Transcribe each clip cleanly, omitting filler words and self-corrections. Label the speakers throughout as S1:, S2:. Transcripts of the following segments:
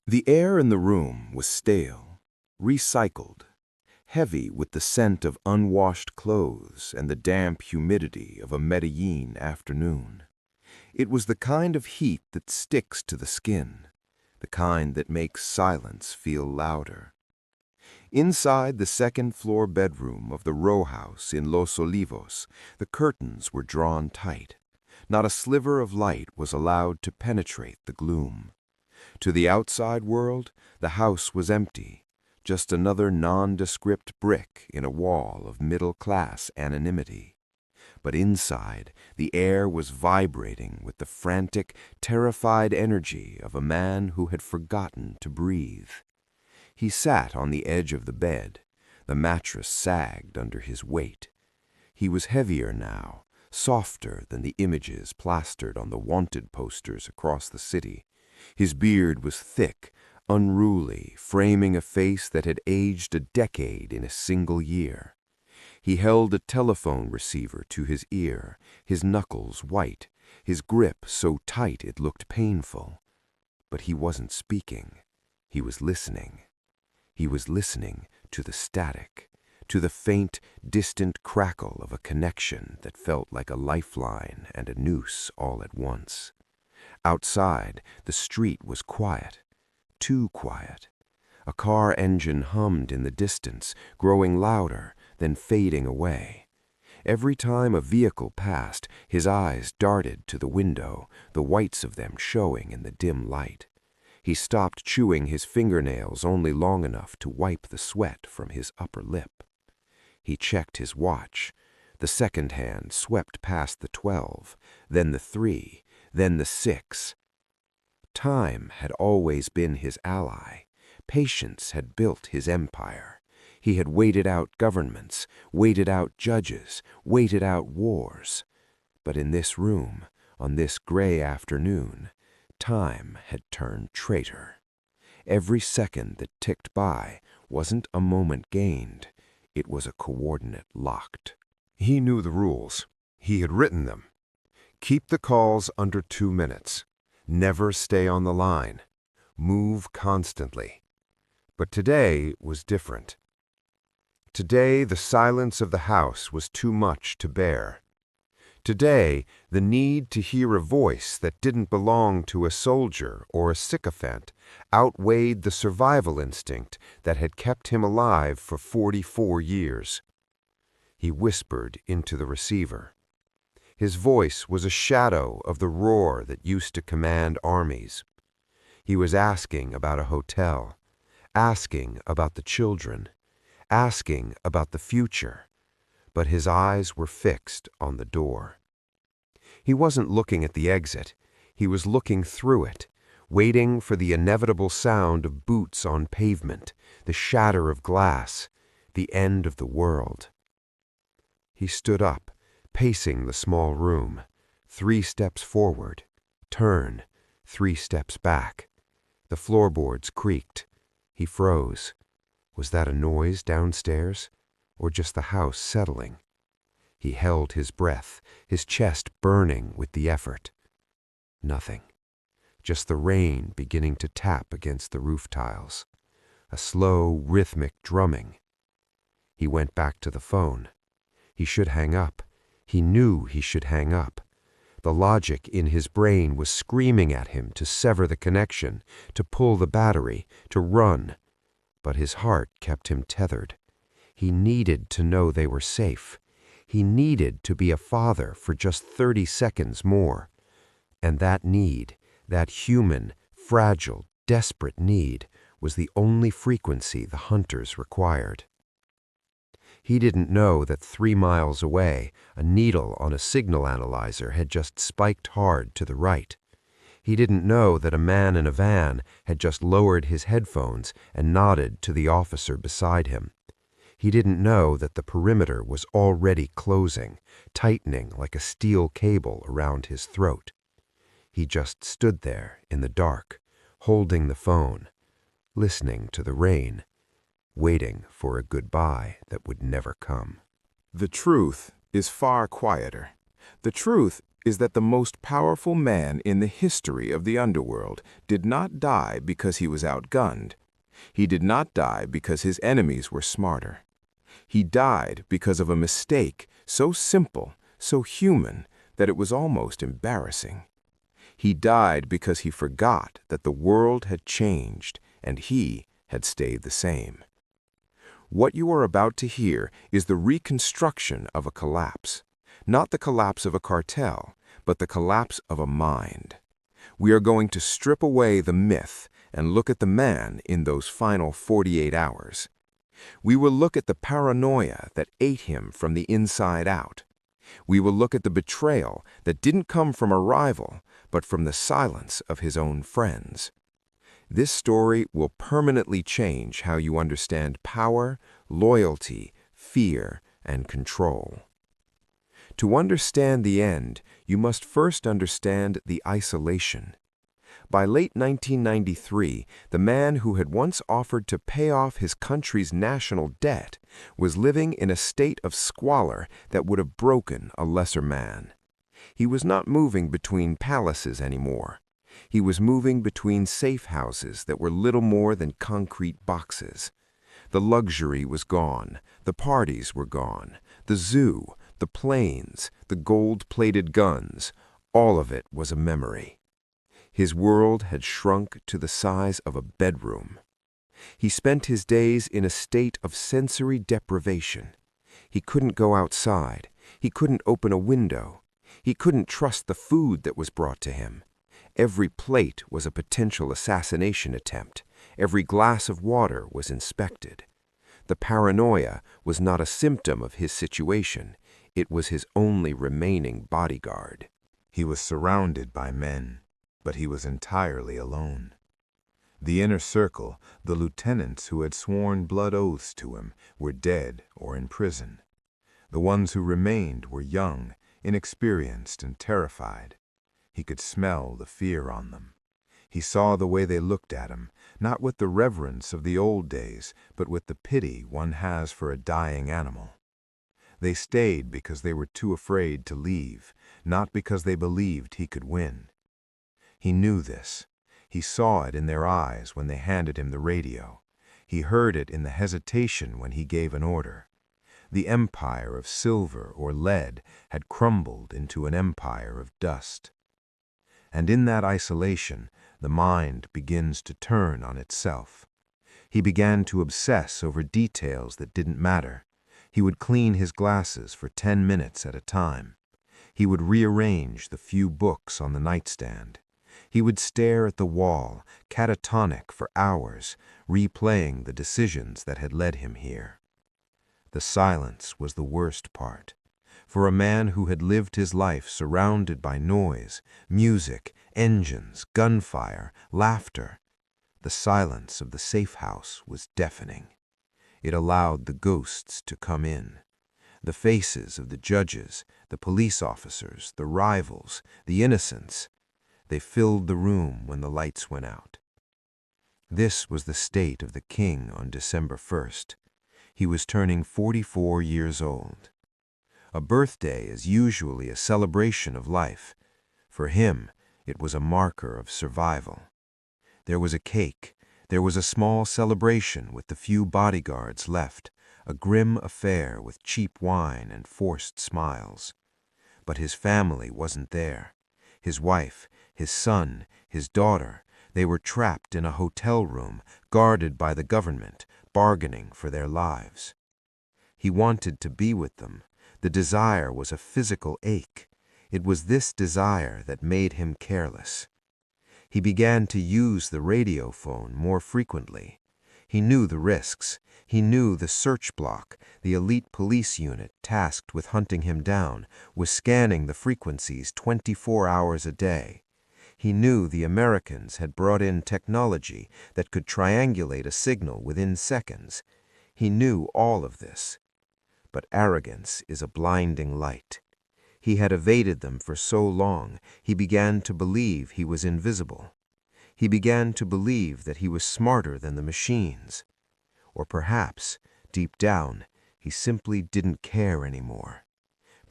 S1: The air in the room was stale, recycled, heavy with the scent of unwashed clothes and the damp humidity of a Medellín afternoon. It was the kind of heat that sticks to the skin, the kind that makes silence feel louder. Inside the second-floor bedroom of the row house in Los Olivos, the curtains were drawn tight. Not a sliver of light was allowed to penetrate the gloom. To the outside world, the house was empty, just another nondescript brick in a wall of middle-class anonymity. But inside, the air was vibrating with the frantic, terrified energy of a man who had forgotten to breathe. He sat on the edge of the bed. The mattress sagged under his weight. He was heavier now, softer than the images plastered on the wanted posters across the city. His beard was thick, unruly, framing a face that had aged a decade in a single year. He held a telephone receiver to his ear, his knuckles white, his grip so tight it looked painful. But he wasn't speaking. He was listening. He was listening to the static, to the faint, distant crackle of a connection that felt like a lifeline and a noose all at once. Outside, the street was quiet, too quiet. A car engine hummed in the distance, growing louder, then fading away. Every time a vehicle passed, his eyes darted to the window, the whites of them showing in the dim light. He stopped chewing his fingernails only long enough to wipe the sweat from his upper lip. He checked his watch. The second hand swept past the 12, then the 3, then the 6. Time had always been his ally. Patience had built his empire. He had waited out governments, waited out judges, waited out wars. But in this room, on this gray afternoon, time had turned traitor. Every second that ticked by wasn't a moment gained. It was a coordinate locked.
S2: He knew the rules. He had written them. Keep the calls under 2 minutes. Never stay on the line. Move constantly. But today was different. Today, the silence of the house was too much to bear. Today, the need to hear a voice that didn't belong to a soldier or a sycophant outweighed the survival instinct that had kept him alive for 44 years. He whispered into the receiver. His voice was a shadow of the roar that used to command armies. He was asking about a hotel, asking about the children, asking about the future, but his eyes were fixed on the door. He wasn't looking at the exit. He was looking through it, waiting for the inevitable sound of boots on pavement, the shatter of glass, the end of the world. He stood up, pacing the small room, 3 steps forward, turn, 3 steps back. The floorboards creaked. He froze. Was that a noise downstairs, or just the house settling? He held his breath, his chest burning with the effort. Nothing. Just the rain beginning to tap against the roof tiles. A slow, rhythmic drumming. He went back to the phone. He should hang up. He knew he should hang up. The logic in his brain was screaming at him to sever the connection, to pull the battery, to run. But his heart kept him tethered. He needed to know they were safe. He needed to be a father for just 30 seconds more. And that need, that human, fragile, desperate need, was the only frequency the hunters required. He didn't know that 3 miles away, a needle on a signal analyzer had just spiked hard to the right. He didn't know that a man in a van had just lowered his headphones and nodded to the officer beside him. He didn't know that the perimeter was already closing, tightening like a steel cable around his throat. He just stood there in the dark, holding the phone, listening to the rain, waiting for a goodbye that would never come.
S1: The truth is far quieter. The truth is that the most powerful man in the history of the underworld did not die because he was outgunned. He did not die because his enemies were smarter. He died because of a mistake so simple, so human, that it was almost embarrassing. He died because he forgot that the world had changed and he had stayed the same. What you are about to hear is the reconstruction of a collapse. Not the collapse of a cartel, but the collapse of a mind. We are going to strip away the myth and look at the man in those final 48 hours. We will look at the paranoia that ate him from the inside out. We will look at the betrayal that didn't come from a rival, but from the silence of his own friends. This story will permanently change how you understand power, loyalty, fear, and control. To understand the end, you must first understand the isolation. By late 1993, the man who had once offered to pay off his country's national debt was living in a state of squalor that would have broken a lesser man. He was not moving between palaces anymore. He was moving between safe houses that were little more than concrete boxes. The luxury was gone, the parties were gone, the zoo, the planes, the gold-plated guns, all of it was a memory. His world had shrunk to the size of a bedroom. He spent his days in a state of sensory deprivation. He couldn't go outside. He couldn't open a window. He couldn't trust the food that was brought to him. Every plate was a potential assassination attempt. Every glass of water was inspected. The paranoia was not a symptom of his situation. It was his only remaining bodyguard.
S3: He was surrounded by men, but he was entirely alone. The inner circle, the lieutenants who had sworn blood oaths to him, were dead or in prison. The ones who remained were young, inexperienced, and terrified. He could smell the fear on them. He saw the way they looked at him, not with the reverence of the old days, but with the pity one has for a dying animal. They stayed because they were too afraid to leave, not because they believed he could win. He knew this. He saw it in their eyes when they handed him the radio. He heard it in the hesitation when he gave an order. The empire of silver or lead had crumbled into an empire of dust. And in that isolation, the mind begins to turn on itself. He began to obsess over details that didn't matter. He would clean his glasses for 10 minutes at a time. He would rearrange the few books on the nightstand. He would stare at the wall, catatonic for hours, replaying the decisions that had led him here. The silence was the worst part. For a man who had lived his life surrounded by noise, music, engines, gunfire, laughter, the silence of the safe house was deafening. It allowed the ghosts to come in. The faces of the judges, the police officers, the rivals, the innocents, they filled the room when the lights went out. This was the state of the king on December 1st. He was turning 44 years old. A birthday is usually a celebration of life. For him, it was a marker of survival. There was a cake. There was a small celebration with the few bodyguards left, a grim affair with cheap wine and forced smiles. But his family wasn't there. His wife, his son, his daughter, they were trapped in a hotel room, guarded by the government, bargaining for their lives. He wanted to be with them. The desire was a physical ache. It was this desire that made him careless. He began to use the radio phone more frequently. He knew the risks. He knew the search block, the elite police unit tasked with hunting him down, was scanning the frequencies 24 hours a day. He knew the Americans had brought in technology that could triangulate a signal within seconds. He knew all of this. But arrogance is a blinding light. He had evaded them for so long, he began to believe he was invisible. He began to believe that he was smarter than the machines. Or perhaps, deep down, he simply didn't care anymore.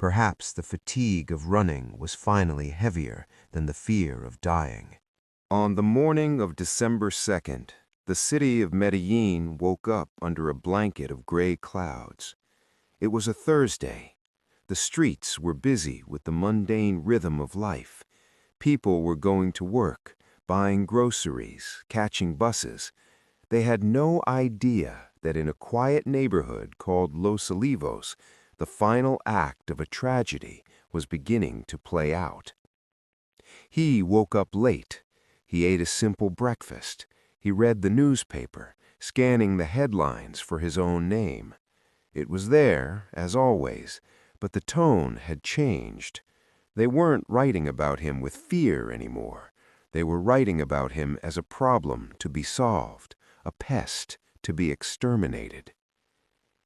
S4: Perhaps the fatigue of running was finally heavier than the fear of dying.
S1: On the morning of December 2nd, the city of Medellín woke up under a blanket of gray clouds. It was a Thursday. The streets were busy with the mundane rhythm of life. People were going to work, buying groceries, catching buses. They had no idea that in a quiet neighborhood called Los Olivos, the final act of a tragedy was beginning to play out. He woke up late. He ate a simple breakfast. He read the newspaper, scanning the headlines for his own name. It was there, as always, but the tone had changed. They weren't writing about him with fear anymore. They were writing about him as a problem to be solved, a pest to be exterminated.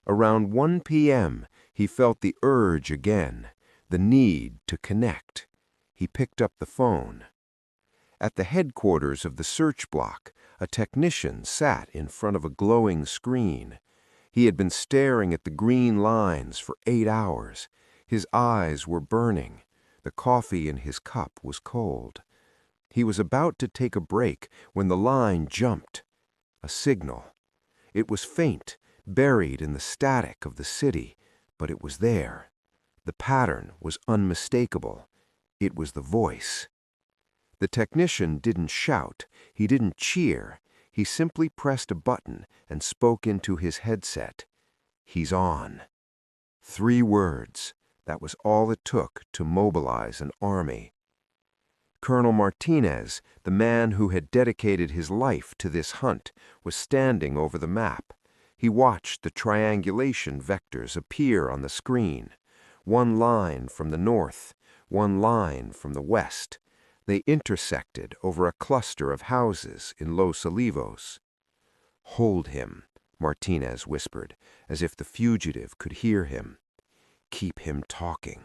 S1: Around 1 p.m., he felt the urge again, the need to connect. He picked up the phone. At the headquarters of the search block, a technician sat in front of a glowing screen. He had been staring at the green lines for 8 hours. His eyes were burning. The coffee in his cup was cold. He was about to take a break when the line jumped. A signal. It was faint, buried in the static of the city, but it was there. The pattern was unmistakable. It was the voice. The technician didn't shout. He didn't cheer. He simply pressed a button and spoke into his headset. He's on. 3 words. That was all it took to mobilize an army. Colonel Martinez, the man who had dedicated his life to this hunt, was standing over the map. He watched the triangulation vectors appear on the screen. 1 line from the north, 1 line from the west. They intersected over a cluster of houses in Los Olivos. "Hold him," Martinez whispered, as if the fugitive could hear him. "Keep him talking."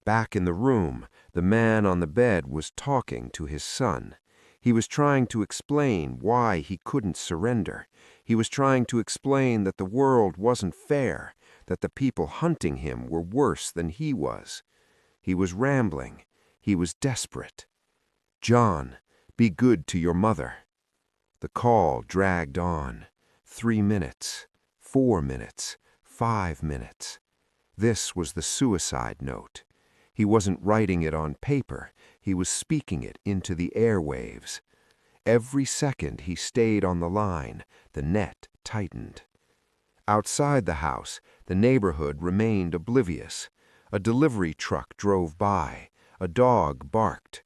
S1: Back in the room, the man on the bed was talking to his son. He was trying to explain why he couldn't surrender. He was trying to explain that the world wasn't fair, that the people hunting him were worse than he was. He was rambling. He was desperate. "John, be good to your mother." The call dragged on. 3 minutes, 4 minutes, 5 minutes. This was the suicide note. He wasn't writing it on paper. He was speaking it into the airwaves. Every second he stayed on the line, the net tightened. Outside the house, the neighborhood remained oblivious. A delivery truck drove by. A dog barked.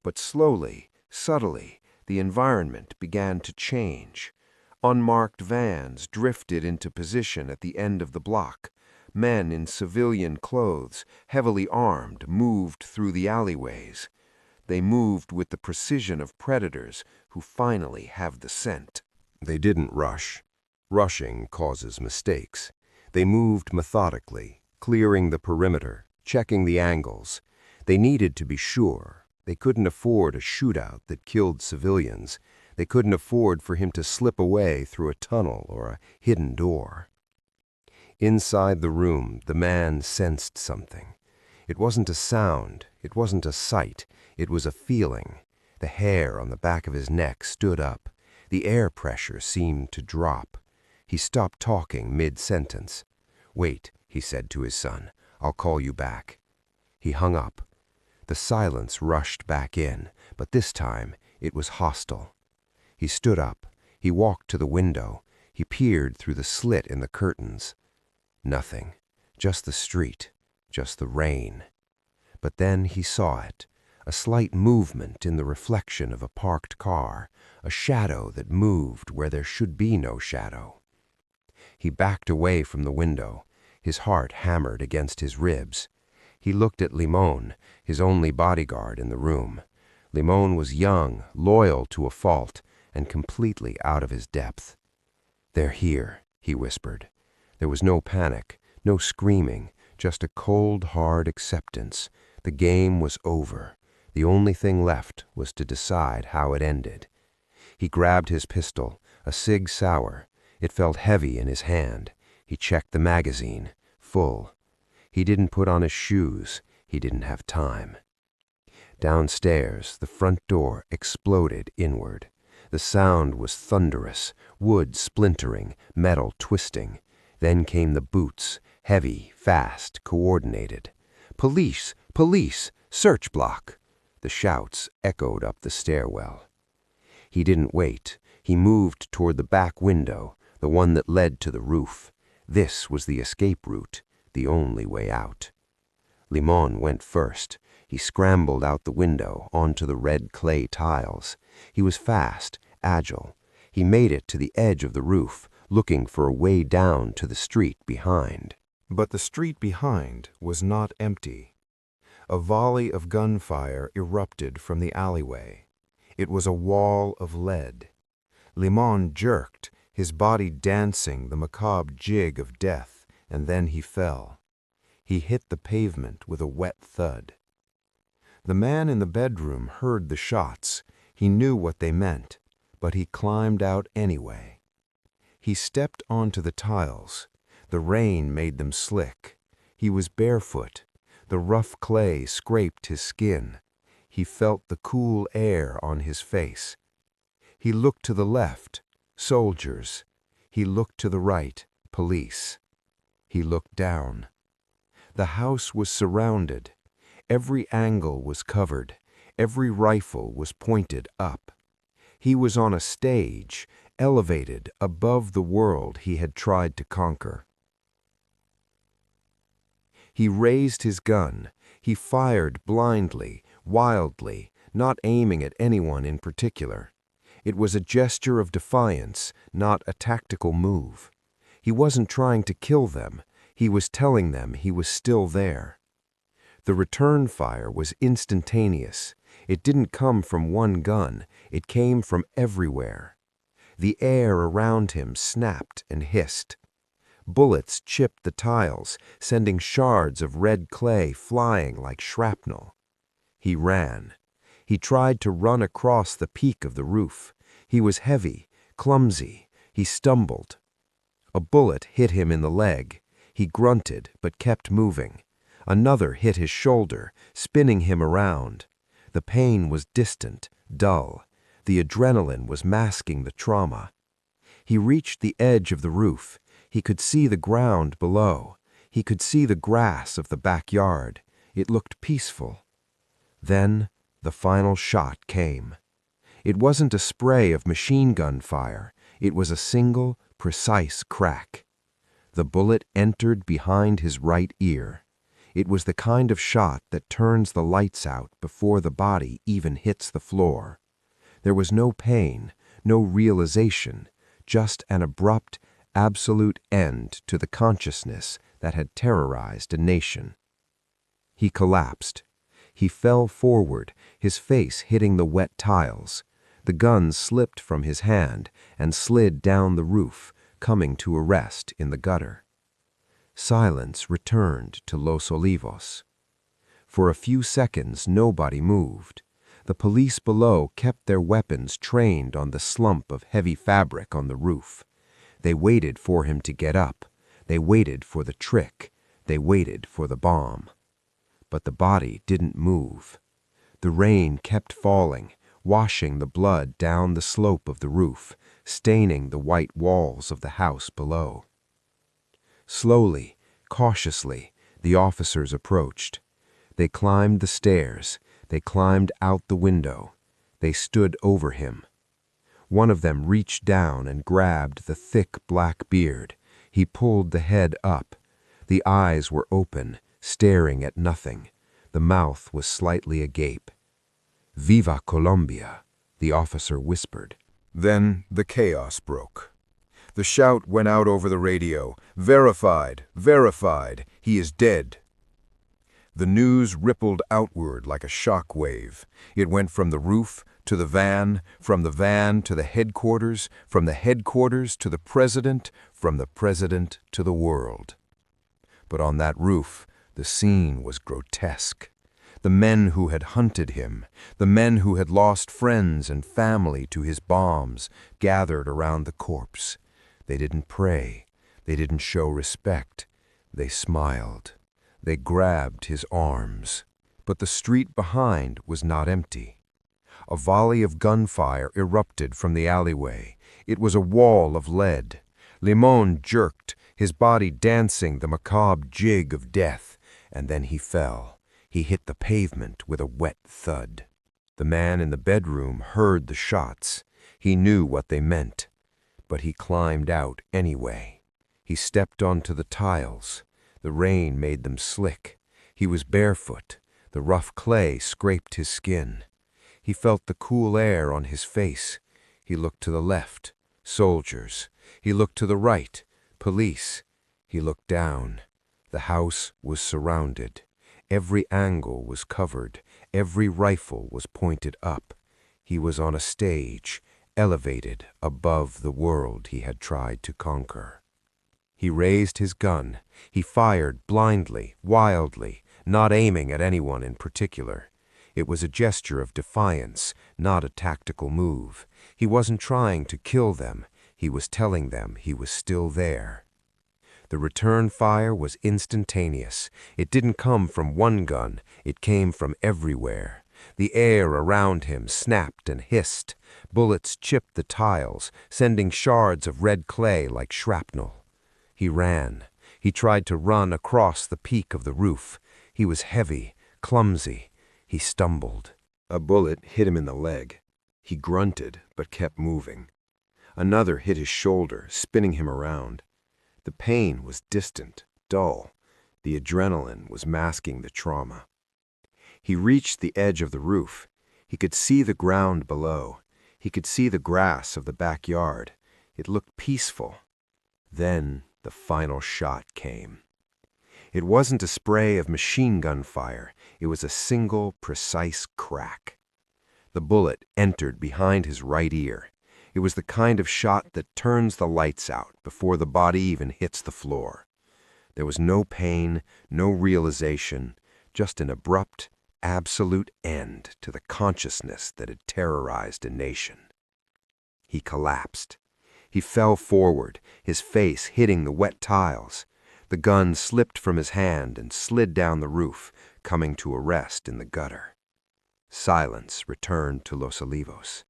S1: But slowly, subtly, the environment began to change. Unmarked vans drifted into position at the end of the block. Men in civilian clothes, heavily armed, moved through the alleyways. They moved with the precision of predators who finally have the scent.
S2: They didn't rush. Rushing causes mistakes. They moved methodically, clearing the perimeter, checking the angles. They needed to be sure. They couldn't afford a shootout that killed civilians. They couldn't afford for him to slip away through a tunnel or a hidden door. Inside the room, the man sensed something. It wasn't a sound. It wasn't a sight. It was a feeling. The hair on the back of his neck stood up. The air pressure seemed to drop. He stopped talking mid-sentence. "Wait," he said to his son. "I'll call you back." He hung up. The silence rushed back in, but this time it was hostile. He stood up. He walked to the window. He peered through the slit in the curtains. Nothing. Just the street. Just the rain. But then he saw it. A slight movement in the reflection of a parked car. A shadow that moved where there should be no shadow. He backed away from the window. His heart hammered against his ribs. He looked at Limon, his only bodyguard in the room. Limon was young, loyal to a fault, and completely out of his depth. "They're here," he whispered. There was no panic, no screaming, just a cold, hard acceptance. The game was over. The only thing left was to decide how it ended. He grabbed his pistol, a Sig Sauer. It felt heavy in his hand. He checked the magazine. Full. He didn't put on his shoes. He didn't have time. Downstairs, the front door exploded inward. The sound was thunderous, wood splintering, metal twisting. Then came the boots, heavy, fast, coordinated. "Police! Police! Search block!" The shouts echoed up the stairwell. He didn't wait. He moved toward the back window, the one that led to the roof. This was the escape route, the only way out. Limon went first. He scrambled out the window onto the red clay tiles. He was fast, agile. He made it to the edge of the roof, looking for a way down to the street behind.
S1: But the street behind was not empty. A volley of gunfire erupted from the alleyway. It was a wall of lead. Limon jerked, his body dancing the macabre jig of death, and then he fell. He hit the pavement with a wet thud. The man in the bedroom heard the shots. He knew what they meant, but he climbed out anyway. He stepped onto the tiles. The rain made them slick. He was barefoot. The rough clay scraped his skin. He felt the cool air on his face. He looked to the left, soldiers. He looked to the right, police. He looked down. The house was surrounded. Every angle was covered. Every rifle was pointed up. He was on a stage, elevated above the world he had tried to conquer. He raised his gun. He fired blindly, wildly, not aiming at anyone in particular. It was a gesture of defiance, not a tactical move. He wasn't trying to kill them. He was telling them he was still there. The return fire was instantaneous. It didn't come from one gun. It came from everywhere. The air around him snapped and hissed. Bullets chipped the tiles, sending shards of red clay flying like shrapnel. He ran. He tried to run across the peak of the roof. He was heavy, clumsy. He stumbled. A bullet hit him in the leg. He grunted but kept moving. Another hit his shoulder, spinning him around. The pain was distant, dull. The adrenaline was masking the trauma. He reached the edge of the roof. He could see the ground below. He could see the grass of the backyard. It looked peaceful. Then the final shot came. It wasn't a spray of machine gun fire. It was a single, precise crack. The bullet entered behind his right ear. It was the kind of shot that turns the lights out before the body even hits the floor. There was no pain, no realization, just an abrupt, absolute end to the consciousness that had terrorized a nation. He collapsed. He fell forward, his face hitting the wet tiles. The gun slipped from his hand and slid down the roof, coming to a rest in the gutter. Silence returned to Los Olivos. For a few seconds, nobody moved. The police below kept their weapons trained on the slump of heavy fabric on the roof. They waited for him to get up. They waited for the trick. They waited for the bomb. But the body didn't move. The rain kept falling, washing the blood down the slope of the roof, staining the white walls of the house below. Slowly, cautiously, the officers approached. They climbed the stairs. They climbed out the window. They stood over him. One of them reached down and grabbed the thick black beard. He pulled the head up. The eyes were open, staring at nothing. The mouth was slightly agape. "Viva Colombia," the officer whispered. Then the chaos broke. The shout went out over the radio. "Verified! Verified! He is dead!" The news rippled outward like a shock wave. It went from the roof to the van, from the van to the headquarters, from the headquarters to the president, from the president to the world. But on that roof, the scene was grotesque. The men who had hunted him, the men who had lost friends and family to his bombs, gathered around the corpse. They didn't pray. They didn't show respect. They smiled.
S2: They grabbed his arms, but the street behind was not empty. A volley of gunfire erupted from the alleyway. It was a wall of lead. Limon jerked, his body dancing the macabre jig of death, and then he fell. He hit the pavement with a wet thud. The man in the bedroom heard the shots. He knew what they meant, but he climbed out anyway. He stepped onto the tiles. The rain made them slick. He was barefoot. The rough clay scraped his skin. He felt the cool air on his face. He looked to the left. Soldiers. He looked to the right. Police. He looked down. The house was surrounded. Every angle was covered. Every rifle was pointed up. He was on a stage, elevated above the world he had tried to conquer. He raised his gun. He fired blindly, wildly, not aiming at anyone in particular. It was a gesture of defiance, not a tactical move. He wasn't trying to kill them. He was telling them he was still there. The return fire was instantaneous. It didn't come from one gun. It came from everywhere. The air around him snapped and hissed. Bullets chipped the tiles, sending shards of red clay like shrapnel. He ran. He tried to run across the peak of the roof. He was heavy, clumsy. He stumbled. A bullet hit him in the leg. He grunted, but kept moving. Another hit his shoulder, spinning him around. The pain was distant, dull. The adrenaline was masking the trauma. He reached the edge of the roof. He could see the ground below. He could see the grass of the backyard. It looked peaceful. Then the final shot came. It wasn't a spray of machine gun fire. It was a single, precise crack. The bullet entered behind his right ear. It was the kind of shot that turns the lights out before the body even hits the floor. There was no pain, no realization, just an abrupt, absolute end to the consciousness that had terrorized a nation. He collapsed. He fell forward, his face hitting the wet tiles. The gun slipped from his hand and slid down the roof, coming to a rest in the gutter. Silence returned to Los Olivos.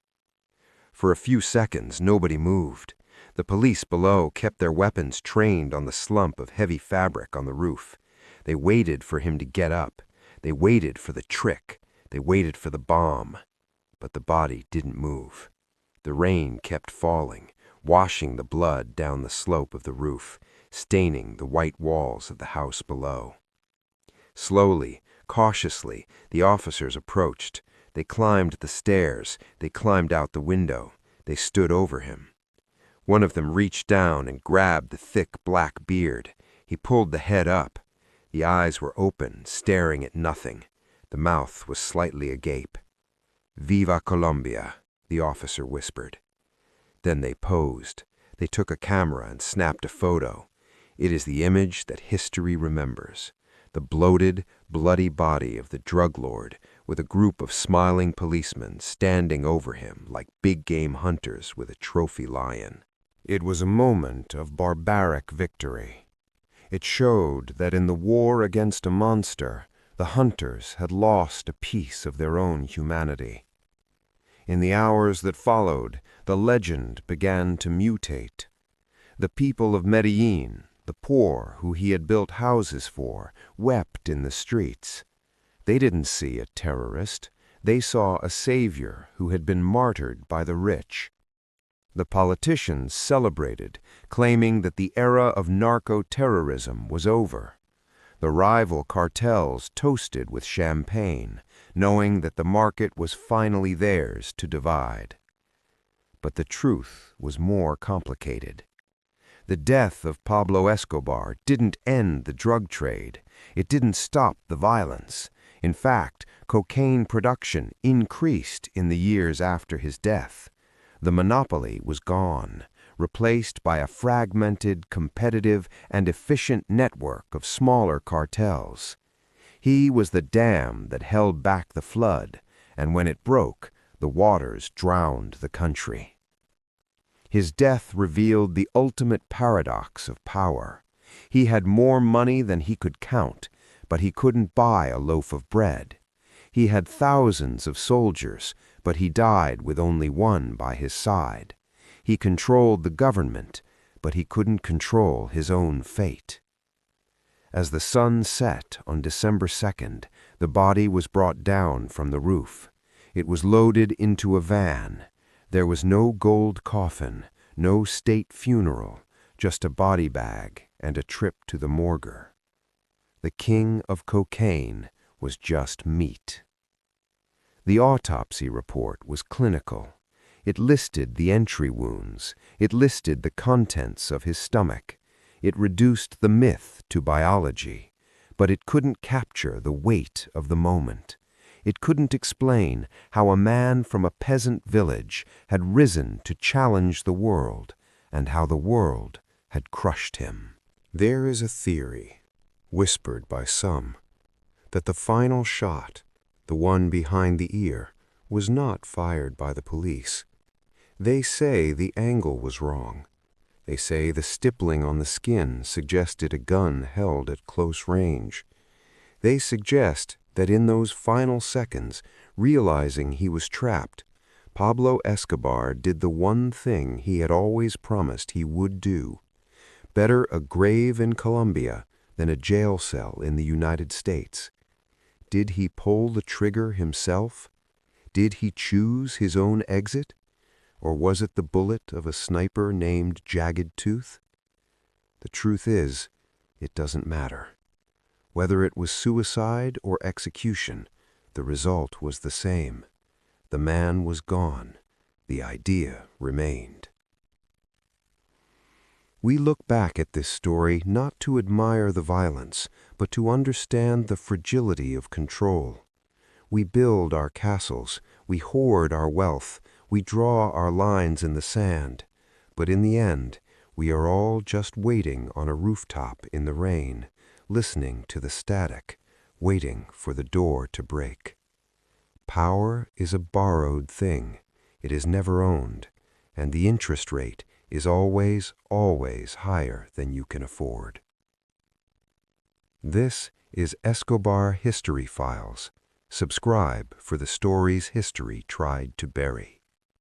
S2: For a few seconds, nobody moved. The police below kept their weapons trained on the slump of heavy fabric on the roof. They waited for him to get up. They waited for the trick. They waited for the bomb. But the body didn't move. The rain kept falling, washing the blood down the slope of the roof, staining the white walls of the house below. Slowly, cautiously, the officers approached. They climbed the stairs. They climbed out the window. They stood over him. One of them reached down and grabbed the thick black beard. He pulled the head up. The eyes were open, staring at nothing. The mouth was slightly agape. "Viva Colombia," the officer whispered. Then they posed. They took a camera and snapped a photo. It is the image that history remembers. The bloated, bloody body of the drug lord with a group of smiling policemen standing over him like big-game hunters with a trophy lion. It was a moment of barbaric victory. It showed that in the war against a monster, the hunters had lost a piece of their own humanity. In the hours that followed, the legend began to mutate. The people of Medellín, the poor who he had built houses for, wept in the streets. They didn't see a terrorist. They saw a savior who had been martyred by the rich. The politicians celebrated, claiming that the era of narco-terrorism was over. The rival cartels toasted with champagne, knowing that the market was finally theirs to divide. But the truth was more complicated. The death of Pablo Escobar didn't end the drug trade. It didn't stop the violence. In fact, cocaine production increased in the years after his death. The monopoly was gone, replaced by a fragmented, competitive, and efficient network of smaller cartels. He was the dam that held back the flood, and when it broke, the waters drowned the country. His death revealed the ultimate paradox of power. He had more money than he could count, but he couldn't buy a loaf of bread. He had thousands of soldiers, but he died with only one by his side. He controlled the government, but he couldn't control his own fate. As the sun set on December 2nd, the body was brought down from the roof. It was loaded into a van. There was no gold coffin, no state funeral, just a body bag and a trip to the morgue. The king of cocaine was just meat. The autopsy report was clinical. It listed the entry wounds. It listed the contents of his stomach. It reduced the myth to biology, but it couldn't capture the weight of the moment. It couldn't explain how a man from a peasant village had risen to challenge the world, and how the world had crushed him. There is a theory, whispered by some, that the final shot, the one behind the ear, was not fired by the police. They say the angle was wrong. They say the stippling on the skin suggested a gun held at close range. They suggest that in those final seconds, realizing he was trapped, Pablo Escobar did the one thing he had always promised he would do. Better a grave in Colombia than a jail cell in the United States. Did he pull the trigger himself? Did he choose his own exit? Or was it the bullet of a sniper named Jagged Tooth? The truth is, it doesn't matter. Whether it was suicide or execution, the result was the same. The man was gone. The idea remained. We look back at this story not to admire the violence, but to understand the fragility of control. We build our castles, we hoard our wealth, we draw our lines in the sand, but in the end, we are all just waiting on a rooftop in the rain, listening to the static, waiting for the door to break. Power is a borrowed thing. It is never owned, and the interest rate is always, always higher than you can afford. This is Escobar History Files. Subscribe for the stories history tried to bury.